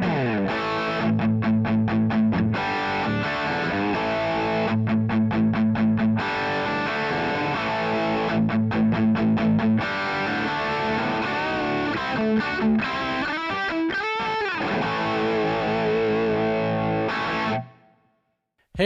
Hey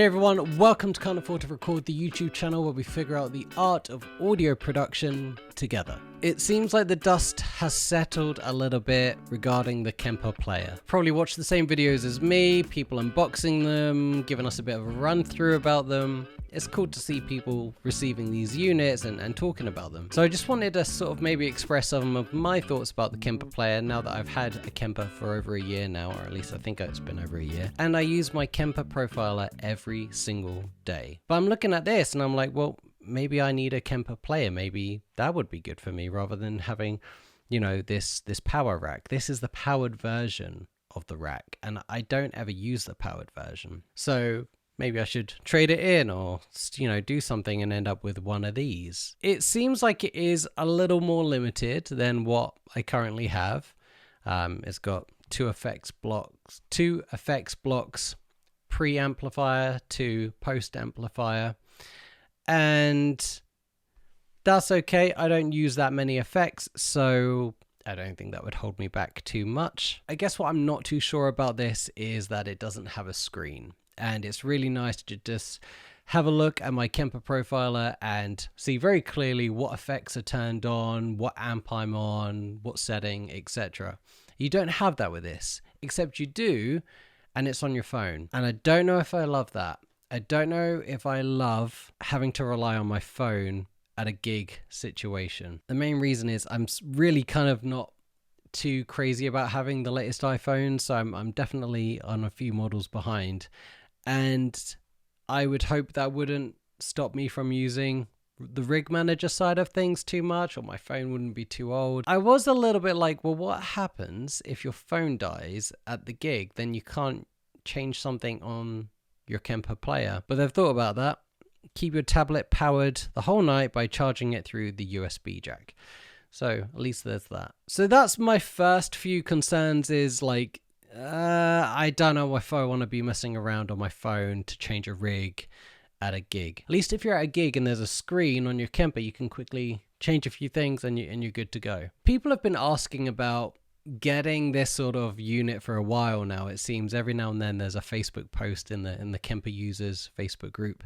everyone, welcome to Can't Afford to Record, the YouTube channel where we figure out the art of audio production together. It seems like the dust has settled a little bit regarding the Kemper Player. Probably watched the same videos as me, people unboxing them, giving us a bit of a run through about them. It's cool to see people receiving these units and talking about them. So I just wanted to sort of maybe express some of my thoughts about the Kemper Player now that I've had a Kemper for over a year now, or at least I think it's been over a year. And I use my Kemper profiler every single day. But I'm looking at this and I'm like, well, maybe I need a Kemper Player. Maybe that would be good for me rather than having, you know, this power rack. This is the powered version of the rack, and I don't ever use the powered version. So maybe I should trade it in or, you know, do something and end up with one of these. It seems like it is a little more limited than what I currently have. It's got two effects blocks, pre-amplifier to post-amplifier. And that's okay. I don't use that many effects, so I don't think that would hold me back too much. I guess what I'm not too sure about this is that it doesn't have a screen. And it's really nice to just have a look at my Kemper profiler and see very clearly what effects are turned on, what amp I'm on, what setting, etc. You don't have that with this, except you do, and it's on your phone. And I don't know if I love that. I don't know if I love having to rely on my phone at a gig situation. The main reason is I'm really kind of not too crazy about having the latest iPhone, so I'm definitely on a few models behind. And I would hope that wouldn't stop me from using the rig manager side of things too much, or my phone wouldn't be too old. I was a little bit like, well, what happens if your phone dies at the gig? Then you can't change something on your Kemper Player. But they've thought about that. Keep your tablet powered the whole night by charging it through the USB jack. So at least there's that. So that's my first few concerns is like, I don't know if I want to be messing around on my phone to change a rig at a gig. At least if you're at a gig and there's a screen on your Kemper, you can quickly change a few things and you're good to go. People have been asking about getting this sort of unit for a while now. It seems every now and then there's a Facebook post in the Kemper users Facebook group,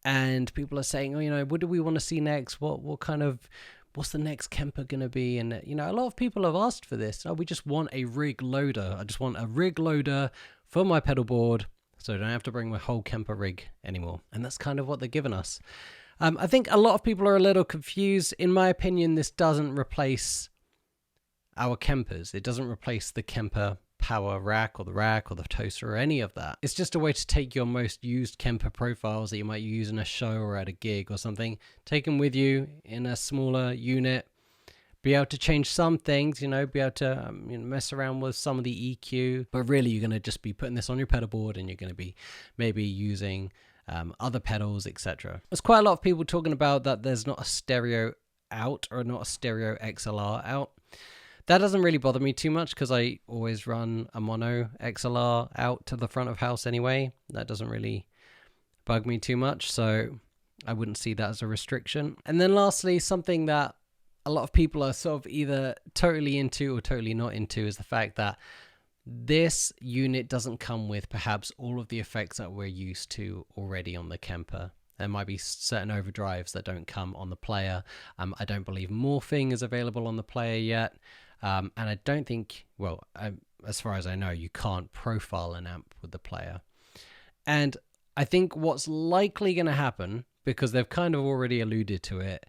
and people are saying, oh, you know, what do we want to see next? What's the next Kemper going to be? And, you know, a lot of people have asked for this. Oh, we just want a rig loader. I just want a rig loader for my pedal board so I don't have to bring my whole Kemper rig anymore. And that's kind of what they're giving us. I think a lot of people are a little confused. In my opinion, this doesn't replace our Kempers. It doesn't replace the Kemper power rack or the toaster or any of that. It's just a way to take your most used Kemper profiles that you might use in a show or at a gig or something, take them with you in a smaller unit, be able to change some things, you know, be able to mess around with some of the EQ, but really you're going to just be putting this on your pedal board and you're going to be maybe using other pedals, etc. There's quite a lot of people talking about that there's not a stereo out or not a stereo XLR out. That doesn't really bother me too much because I always run a mono XLR out to the front of house anyway. That doesn't really bug me too much, so I wouldn't see that as a restriction. And then lastly, something that a lot of people are sort of either totally into or totally not into is the fact that this unit doesn't come with perhaps all of the effects that we're used to already on the Kemper. There might be certain overdrives that don't come on the player. I don't believe morphing is available on the player yet. And I don't think, well, as far as I know, you can't profile an amp with the player. And I think what's likely going to happen, because they've kind of already alluded to it,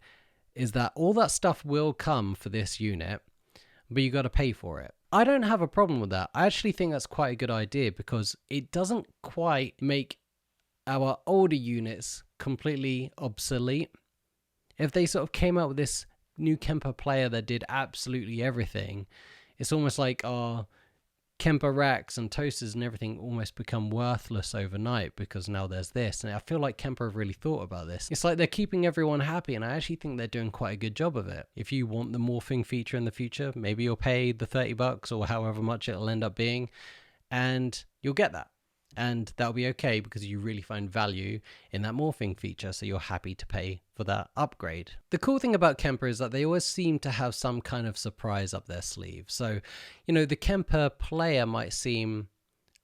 is that all that stuff will come for this unit, but you got to pay for it. I don't have a problem with that. I actually think that's quite a good idea because it doesn't quite make our older units completely obsolete. If they sort of came out with this new Kemper Player that did absolutely everything, it's almost like our Kemper racks and toasters and everything almost become worthless overnight because now there's this. And I feel like Kemper have really thought about this. It's like they're keeping everyone happy, and I actually think they're doing quite a good job of it. If you want the morphing feature in the future, maybe you'll pay the $30 or however much it'll end up being, and you'll get that. And that'll be okay because you really find value in that morphing feature, so you're happy to pay for that upgrade. The cool thing about Kemper is that they always seem to have some kind of surprise up their sleeve. So, you know, the Kemper Player might seem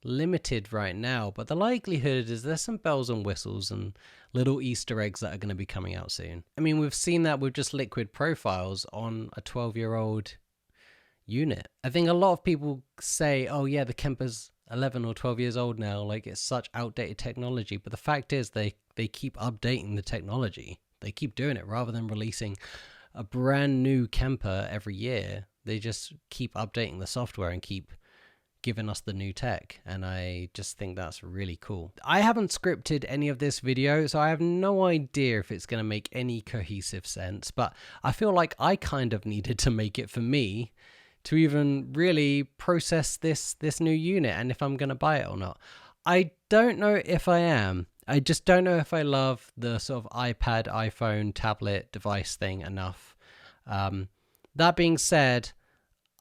limited right now, but the likelihood is there's some bells and whistles and little Easter eggs that are going to be coming out soon. I mean, we've seen that with just liquid profiles on a 12-year-old unit. I think a lot of people say, oh yeah, the Kemper's 11 or 12 years old now, like it's such outdated technology, but the fact is they keep updating the technology. They keep doing it rather than releasing a brand new Kemper every year. They just keep updating the software and keep giving us the new tech, and I just think that's really cool. I haven't scripted any of this video, so I have no idea if it's going to make any cohesive sense, but I feel like I kind of needed to make it for me to even really process this new unit and if I'm going to buy it or not. I don't know if I am. I just don't know if I love the sort of iPad, iPhone, tablet device thing enough. That being said,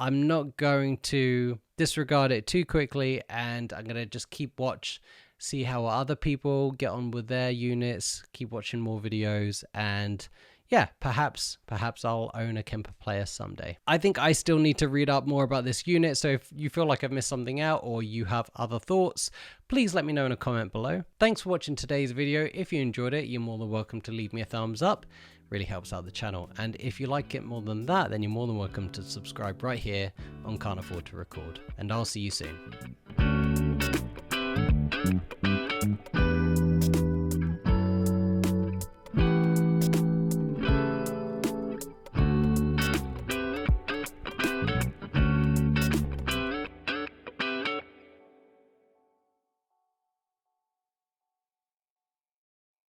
I'm not going to disregard it too quickly, and I'm going to just keep watch, see how other people get on with their units, keep watching more videos, and yeah, perhaps I'll own a Kemper Player someday. I think I still need to read up more about this unit, so if you feel like I've missed something out or you have other thoughts, please let me know in a comment below. Thanks for watching today's video. If you enjoyed it, you're more than welcome to leave me a thumbs up. It really helps out the channel. And if you like it more than that, then you're more than welcome to subscribe right here on Can't Afford to Record. And I'll see you soon.